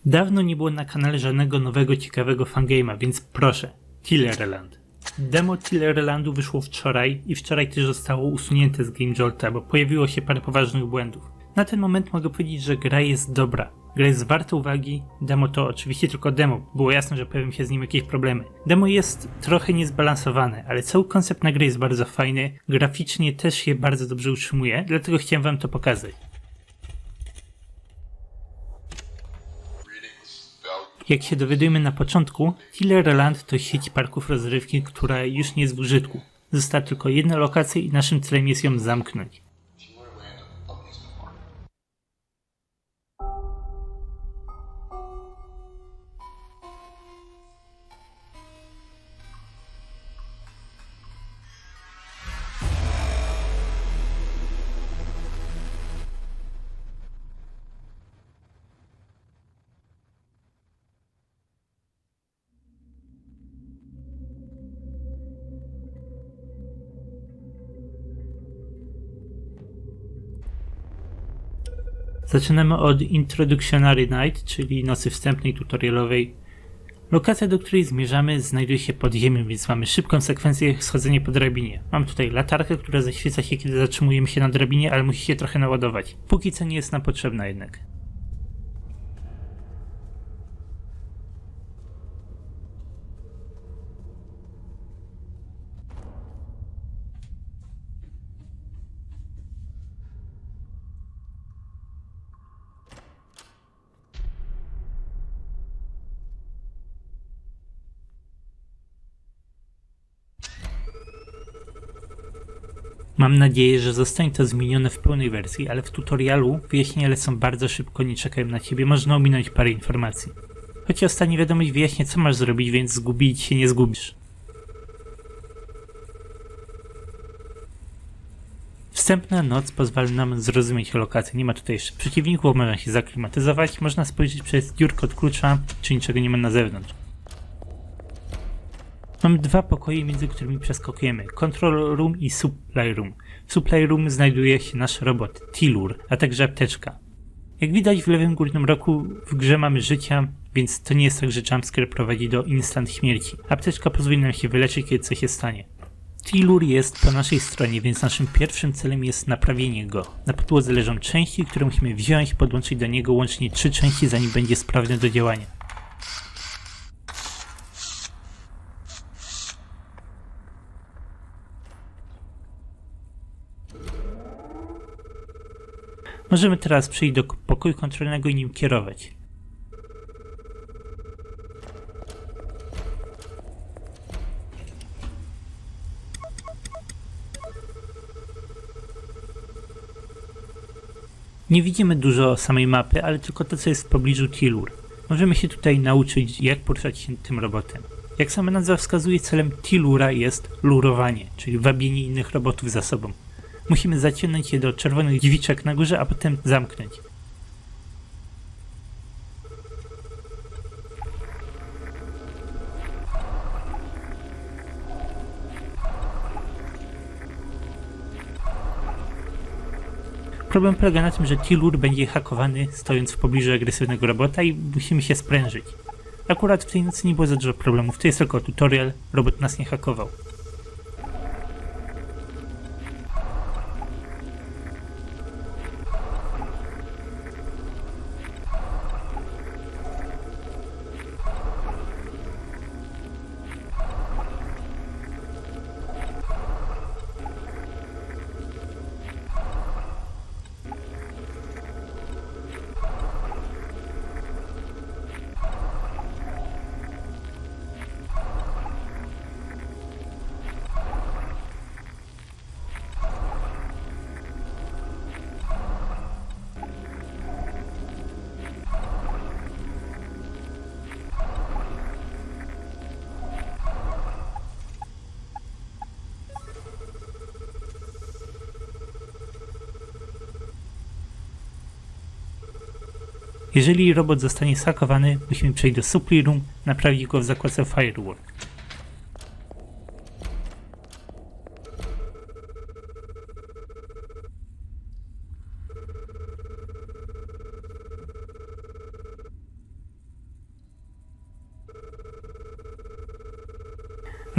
Dawno nie było na kanale żadnego nowego, ciekawego fangame'a, więc proszę, Tillerland. Demo Tillerlandu wyszło wczoraj i wczoraj też zostało usunięte z GameJolta, bo pojawiło się parę poważnych błędów. Na ten moment mogę powiedzieć, że gra jest dobra. Gra jest warta uwagi, demo to oczywiście tylko demo, było jasne, że pojawią się z nim jakieś problemy. Demo jest trochę niezbalansowane, ale cały koncept na gry jest bardzo fajny, graficznie też się bardzo dobrze utrzymuje, dlatego chciałem wam to pokazać. Jak się dowiadujemy na początku, Tillerland to sieć parków rozrywki, która już nie jest w użytku. Została tylko jedna lokacja i naszym celem jest ją zamknąć. Zaczynamy od Introductionary Night, czyli nocy wstępnej tutorialowej. Lokacja, do której zmierzamy, znajduje się pod ziemią, więc mamy szybką sekwencję schodzenia po drabinie. Mam tutaj latarkę, która zaświeca się, kiedy zatrzymujemy się na drabinie, ale musi się trochę naładować. Póki co nie jest nam potrzebna jednak. Mam nadzieję, że zostanie to zmienione w pełnej wersji, ale w tutorialu wyjaśnienia lecą bardzo szybko, nie czekają na ciebie, można ominąć parę informacji. Choć ostatnia wiadomość wyjaśnia, co masz zrobić, więc zgubić się nie zgubisz. Wstępna noc pozwala nam zrozumieć lokację, nie ma tutaj jeszcze przeciwników, można się zaklimatyzować, można spojrzeć przez dziurkę od klucza, czy niczego nie ma na zewnątrz. Mamy dwa pokoje, między którymi przeskakujemy. Control Room i Supply Room. W Supply Room znajduje się nasz robot, Tilur, a także apteczka. Jak widać w lewym górnym rogu w grze mamy życia, więc to nie jest tak, że jumpscare prowadzi do instant śmierci. Apteczka pozwoli nam się wyleczyć, kiedy coś się stanie. Tilur jest po naszej stronie, więc naszym pierwszym celem jest naprawienie go. Na podłodze leżą części, które musimy wziąć i podłączyć do niego łącznie 3 części, zanim będzie sprawny do działania. Możemy teraz przejść do pokoju kontrolnego i nim kierować. Nie widzimy dużo samej mapy, ale tylko to, co jest w pobliżu Tilur. Możemy się tutaj nauczyć, jak poruszać się tym robotem. Jak sama nazwa wskazuje, celem Tilura jest lurowanie, czyli wabienie innych robotów za sobą. Musimy zaciągnąć je do czerwonych drzwiczek na górze, a potem zamknąć. Problem polega na tym, że Tilur będzie hakowany stojąc w pobliżu agresywnego robota i musimy się sprężyć. Akurat w tej nocy nie było za dużo problemów, to jest tylko tutorial, robot nas nie hakował. Jeżeli robot zostanie zhakowany, musimy przejść do Supply Room, naprawić go w zakładce Firewall.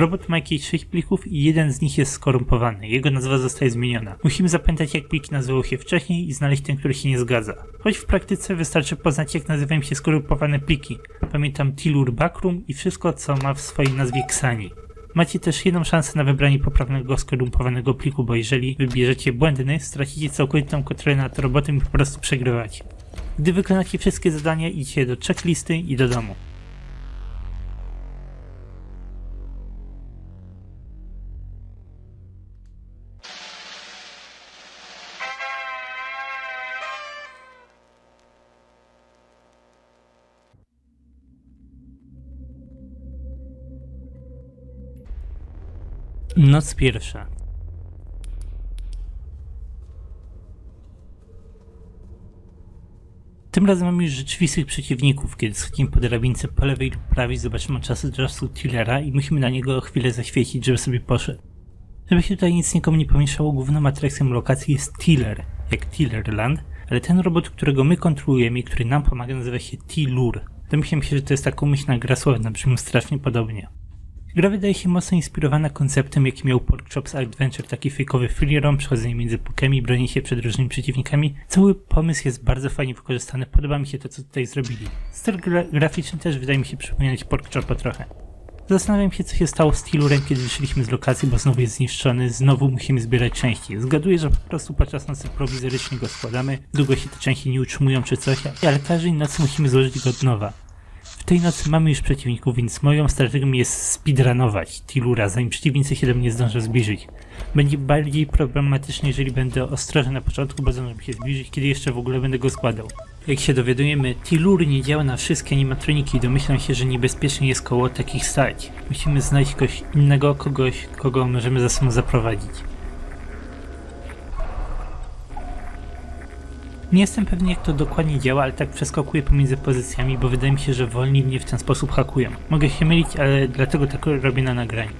Robot ma jakieś 6 plików i jeden z nich jest skorumpowany. Jego nazwa zostaje zmieniona. Musimy zapamiętać, jak pliki nazywały się wcześniej i znaleźć ten, który się nie zgadza. Choć w praktyce wystarczy poznać, jak nazywają się skorumpowane pliki. Pamiętam Tilur Backroom i wszystko, co ma w swojej nazwie Xani. Macie też jedną szansę na wybranie poprawnego skorumpowanego pliku, bo jeżeli wybierzecie błędny, stracicie całkowitą kontrolę nad robotem i po prostu przegrywacie. Gdy wykonacie wszystkie zadania, idźcie do checklisty i do domu. Noc pierwsza. Tym razem mamy już rzeczywistych przeciwników. Kiedy schodzimy po drabince po lewej lub prawej, zobaczymy czasy czasu Tillera i musimy na niego chwilę zaświecić, żeby sobie poszedł. Żeby się tutaj nic nikomu nie pomieszało, główną atrakcją lokacji jest Tiller, jak Tillerland, ale ten robot, którego my kontrolujemy i który nam pomaga, nazywa się Tilur. Domyślam się, że to jest taka umyślna gra słowna, brzmi strasznie podobnie. Gra wydaje się mocno inspirowana konceptem, jaki miał Porkchop's Adventure, taki fejkowy freeroam, przechodzenie między pokemi, bronienie się przed różnymi przeciwnikami. Cały pomysł jest bardzo fajnie wykorzystany, podoba mi się to, co tutaj zrobili. Styl graficzny też wydaje mi się przypominać Porkchopa trochę. Zastanawiam się, co się stało z Tillurem, kiedy wyszliśmy z lokacji, bo znowu jest zniszczony, znowu musimy zbierać części. Zgaduję, że po prostu podczas nocy prowizorycznie go składamy, długo się te części nie utrzymują czy coś, ale każdej nocy musimy złożyć go od nowa. W tej nocy mamy już przeciwników, więc moją strategią jest speedrunować Tillura, zanim przeciwnicy się do mnie zdążą zbliżyć. Będzie bardziej problematyczne, jeżeli będę ostrożny na początku, bo zdążę się zbliżyć, kiedy jeszcze w ogóle będę go składał. Jak się dowiadujemy, Tillur nie działa na wszystkie animatroniki i domyślam się, że niebezpiecznie jest koło takich stać. Musimy znaleźć kogoś innego, kogo możemy za sobą zaprowadzić. Nie jestem pewny, jak to dokładnie działa, ale tak przeskakuję pomiędzy pozycjami, bo wydaje mi się, że wolni mnie w ten sposób hakują. Mogę się mylić, ale dlatego tak robię na nagraniu.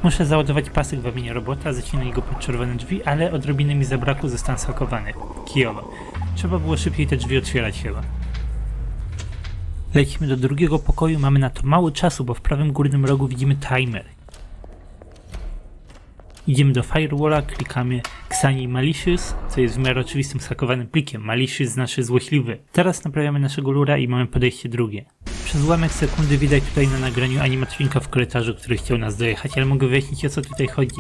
Muszę załadować pasek wabienia robota, zacinać go pod czerwone drzwi, ale odrobinę mi zabrakło, zostałem zhakowany. Kijowo. Trzeba było szybciej te drzwi otwierać chyba. Lecimy do drugiego pokoju, mamy na to mało czasu, bo w prawym górnym rogu widzimy timer. Idziemy do Firewalla, klikamy Xani Malicious, co jest w miarę oczywistym zhakowanym plikiem. Malicious znaczy złośliwy. Teraz naprawiamy naszego lura i mamy podejście drugie. Przez ułamek sekundy widać tutaj na nagraniu animatronика w korytarzu, który chciał nas dojechać, ale mogę wyjaśnić, o co tutaj chodzi.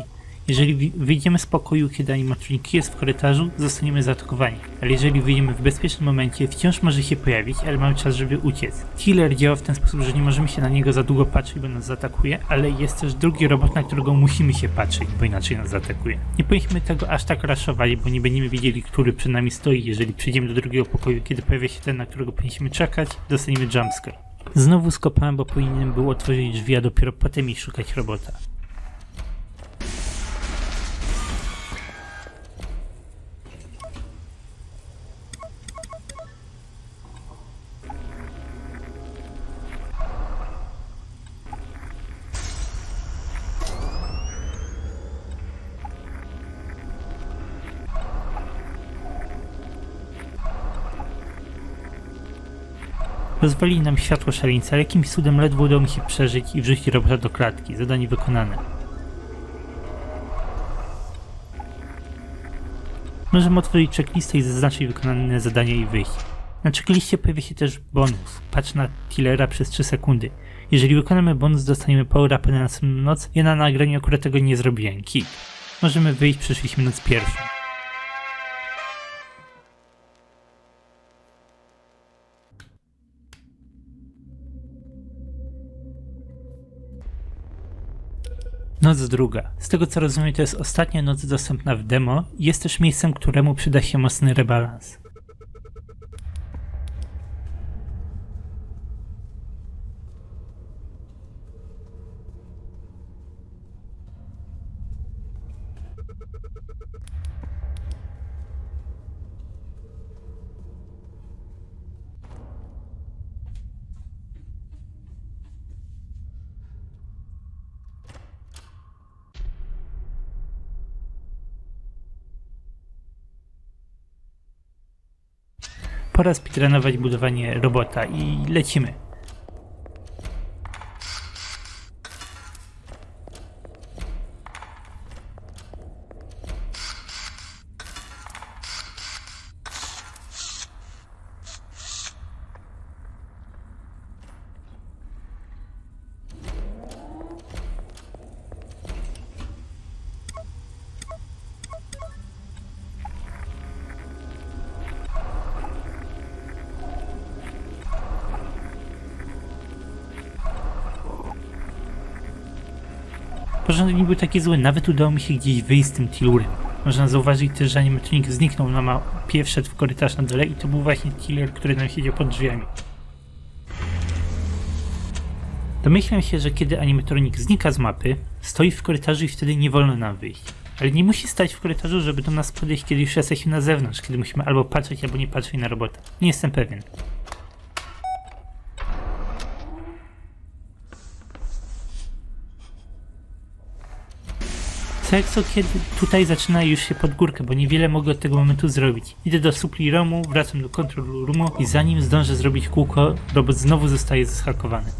Jeżeli wyjdziemy z pokoju, kiedy animatronik jest w korytarzu, zostaniemy zaatakowani. Ale jeżeli wyjdziemy w bezpiecznym momencie, wciąż może się pojawić, ale mamy czas, żeby uciec. Tiller działa w ten sposób, że nie możemy się na niego za długo patrzeć, bo nas zaatakuje, ale jest też drugi robot, na którego musimy się patrzeć, bo inaczej nas zaatakuje. Nie powinniśmy tego aż tak raszować, bo nie będziemy wiedzieli, który przed nami stoi. Jeżeli przyjdziemy do drugiego pokoju, kiedy pojawia się ten, na którego powinniśmy czekać, dostaniemy jumpscare. Znowu skopałem, bo powinienem był otworzyć drzwi, a dopiero potem iść szukać robota. Rozwalili nam światło szaleńca, ale jakimś cudem ledwo udało mi się przeżyć i wrzucić robota do klatki. Zadanie wykonane. Możemy otworzyć checklistę i zaznaczyć wykonane zadania i wyjść. Na checkliście pojawia się też bonus. Patrz na Tillera przez 3 sekundy. Jeżeli wykonamy bonus, dostaniemy power-upy na następną noc. Ja na nagraniu akurat tego nie zrobiłem. Kit. Możemy wyjść, przeszliśmy noc pierwszą. Noc druga. Z tego co rozumiem, to jest ostatnia noc dostępna w demo i jest też miejscem, któremu przyda się mocny rebalans. Pora speedrunować budowanie robota i lecimy. Porządek nie był taki zły, nawet udało mi się gdzieś wyjść z tym Tillurem. Można zauważyć też, że animatronik zniknął na mapie, wszedł w korytarz na dole i to był właśnie Tiller, który nam siedział pod drzwiami. Domyślam się, że kiedy animatronik znika z mapy, stoi w korytarzu i wtedy nie wolno nam wyjść. Ale nie musi stać w korytarzu, żeby do nas podejść, kiedy już jesteśmy na zewnątrz, kiedy musimy albo patrzeć, albo nie patrzeć na robota. Nie jestem pewien. Co kiedy tutaj zaczyna już się pod górkę, bo niewiele mogę od tego momentu zrobić. Idę do supply roomu, wracam do control roomu i zanim zdążę zrobić kółko, robot znowu zostaje zhakowany.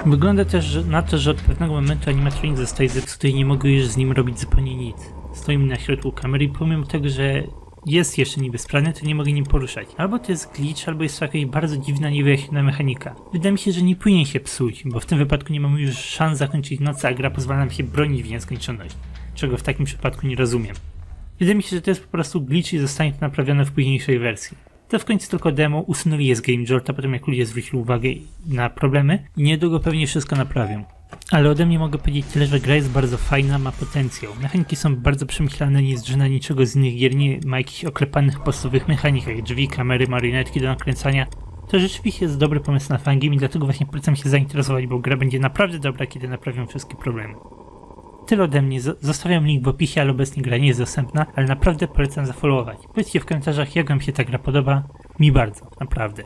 Wygląda też na to, że od pewnego momentu animatronik zostaje zepsuty i nie mogę już z nim robić zupełnie nic. Stoimy na środku kamery i pomimo tego, że jest jeszcze niby sprawny, to nie mogę nim poruszać. Albo to jest glitch, albo jest to jakaś bardzo dziwna, niewyjaśniona mechanika. Wydaje mi się, że nie powinien się psuć, bo w tym wypadku nie mamy już szans zakończyć nocy, a gra pozwala nam się bronić w nieskończoność. Czego w takim przypadku nie rozumiem. Wydaje mi się, że to jest po prostu glitch i zostanie to naprawione w późniejszej wersji. To w końcu tylko demo, usunęli je z Game Jolta, potem jak ludzie zwrócili uwagę na problemy i niedługo pewnie wszystko naprawią. Ale ode mnie mogę powiedzieć tyle, że gra jest bardzo fajna, ma potencjał. Mechaniki są bardzo przemyślane, nie zżyna niczego z innych gier, nie ma jakichś oklepanych podstawowych mechanik, jak drzwi, kamery, marionetki do nakręcania. To rzeczywiście jest dobry pomysł na fangame i dlatego właśnie polecam się zainteresować, bo gra będzie naprawdę dobra, kiedy naprawią wszystkie problemy. Tyle ode mnie, zostawiam link w opisie, ale obecnie gra nie jest dostępna, ale naprawdę polecam zafollowować. Powiedzcie w komentarzach, jak wam się ta gra podoba, mi bardzo, naprawdę.